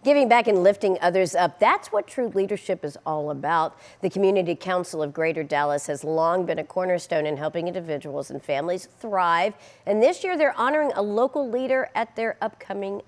Giving back and lifting others up, that's what true leadership is all about. The Community Council of Greater Dallas has long been a cornerstone in helping individuals and families thrive. And this year they're honoring a local leader at their upcoming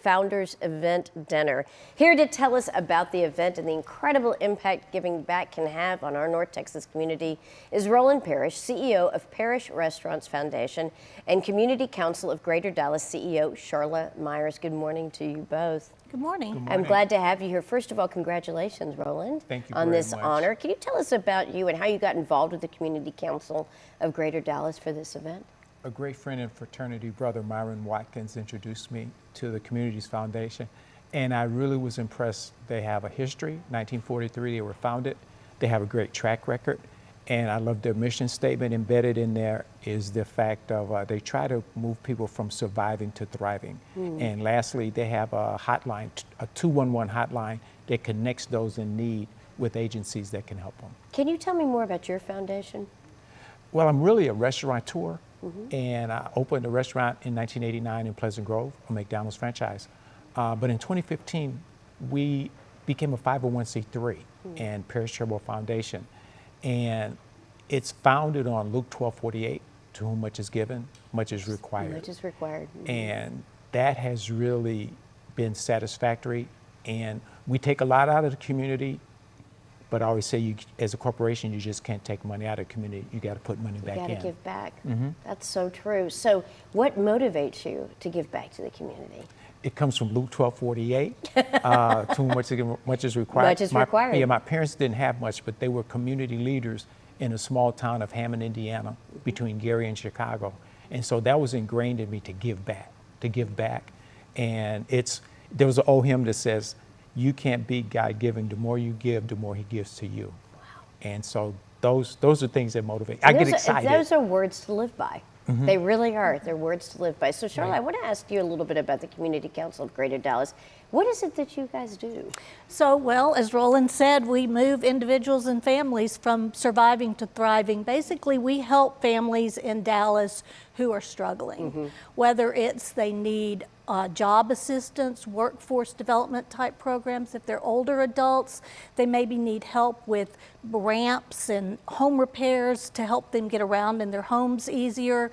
Founders Event Dinner. Here to tell us about the event and the incredible impact giving back can have on our North Texas community is Roland Parrish, CEO of Parrish Restaurants Foundation, and Community Council of Greater Dallas CEO Sharla Myers. Good morning to you both. Good morning. Good morning. I'm glad to have you here. First of all, congratulations, Roland, Thank you on very this much. honor. Can you tell us about you and how you got involved with the Community Council of Greater Dallas for this event? A great friend and fraternity brother, Myron Watkins, introduced me to the Communities Foundation, and I really was impressed. They have a history. 1943, they were founded. They have a great track record, and I love their mission statement. Embedded in there is the fact of they try to move people from surviving to thriving. And lastly, they have a hotline, a 211 hotline that connects those in need with agencies that can help them. Can you tell me more about your foundation? Well, I'm really a restaurateur, and I opened a restaurant in 1989 in Pleasant Grove, a McDonald's franchise. But in 2015, we became a 501c3 and Parrish Restaurants Foundation. And it's founded on Luke 12:48, to whom much is given, much is required. Much is required. And that has really been satisfactory. And we take a lot out of the community, but I always say you, as a corporation, you just can't take money out of the community. You got to put money back in. You got to give back. That's so true. So what motivates you to give back to the community? It comes from Luke 12:48, to whom much is required. Much is required. Yeah, my parents didn't have much, but they were community leaders in a small town of Hammond, Indiana, between Gary and Chicago. And so that was ingrained in me to give back. And there was an old hymn that says, you can't beat God giving. The more you give, the more he gives to you. Wow. And so those are things that motivate. I get excited. Those are words to live by. They really are. They're words to live by. So, Sharla, I want to ask you a little bit about the Community Council of Greater Dallas. What is it that you guys do? So, well, as Roland said, we move individuals and families from surviving to thriving. Basically, we help families in Dallas who are struggling, whether it's they need job assistance, workforce development type programs. If they're older adults, they maybe need help with ramps and home repairs to help them get around in their homes easier.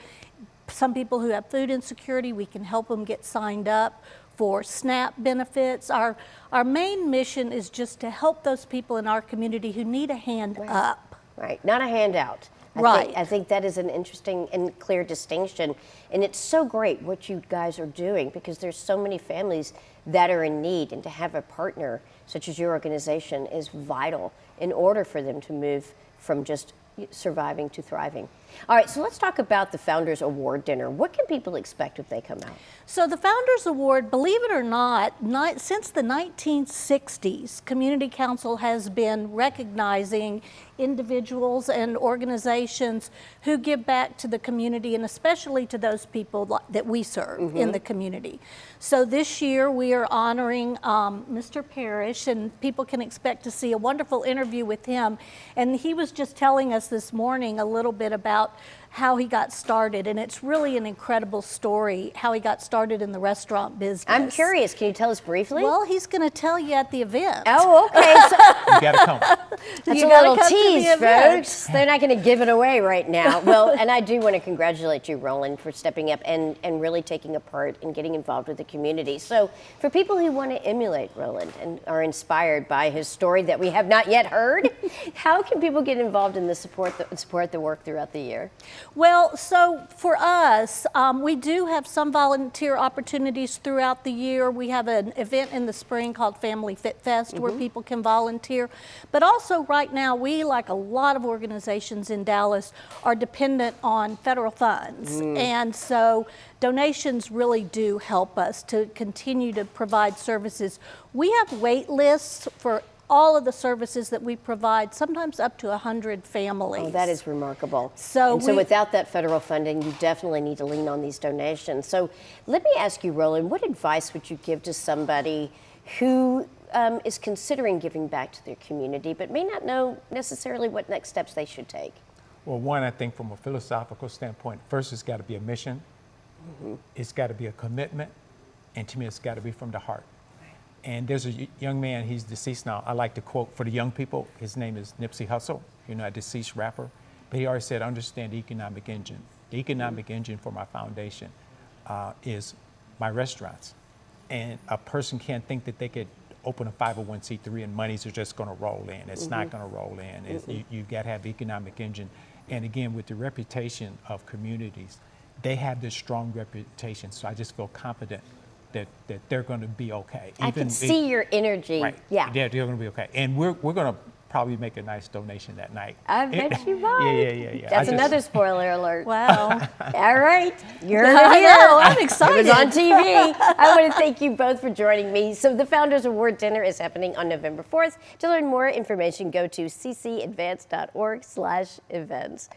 Some people who have food insecurity, we can help them get signed up for SNAP benefits. Our main mission is just to help those people in our community who need a hand up. Right, not a handout. I think that is an interesting and clear distinction. And it's so great what you guys are doing because there's so many families that are in need, and to have a partner such as your organization is vital in order for them to move from just surviving to thriving. All right, so let's talk about the Founders Award Dinner. What can people expect if they come out? So the Founders Award, believe it or not, since the 1960s, Community Council has been recognizing individuals and organizations who give back to the community, and especially to those people that we serve in the community. So this year we are honoring Mr. Parrish, and people can expect to see a wonderful interview with him. And he was just telling us this morning a little bit about how he got started, and it's really an incredible story how he got started in the restaurant business. I'm curious, can you tell us briefly? Well, he's going to tell you at the event. Oh, okay. So You got to come. that's a little tease, folks. They're not going to give it away right now. Well, and I do want to congratulate you, Roland, for stepping up and really taking a part and getting involved with the community. So for people who want to emulate Roland and are inspired by his story that we have not yet heard, how can people get involved in the support the work throughout the year? Well, so for us, we do have some volunteer opportunities throughout the year. We have an event in the spring called Family Fit Fest where people can volunteer. But also right now, we, like a lot of organizations in Dallas, are dependent on federal funds. And so donations really do help us to continue to provide services. We have wait lists for all of the services that we provide, sometimes up to 100 families. Oh, that is remarkable. So without that federal funding, you definitely need to lean on these donations. So let me ask you, Roland, what advice would you give to somebody who is considering giving back to their community, but may not know necessarily what next steps they should take? Well, one, I think from a philosophical standpoint, first it's got to be a mission. It's got to be a commitment. And to me, it's got to be from the heart. And there's a young man, he's deceased now. I like to quote for the young people, his name is Nipsey Hussle, a deceased rapper. But he always said, understand the economic engine. The economic engine for my foundation is my restaurants. And a person can't think that they could open a 501c3 and monies are just gonna roll in. It's not gonna roll in. You've got to have economic engine. And again, with the reputation of communities, they have this strong reputation. So I just feel confident that they're gonna be okay. I can see your energy. Right. Yeah. They're gonna be okay. And we're gonna probably make a nice donation that night. I bet you might. Yeah. That's another spoiler alert. Wow. All right, you're I here. know, I'm excited. It was on TV. I want to thank you both for joining me. So the Founders Award Dinner is happening on November 4th. To learn more information, go to ccadvance.org/events.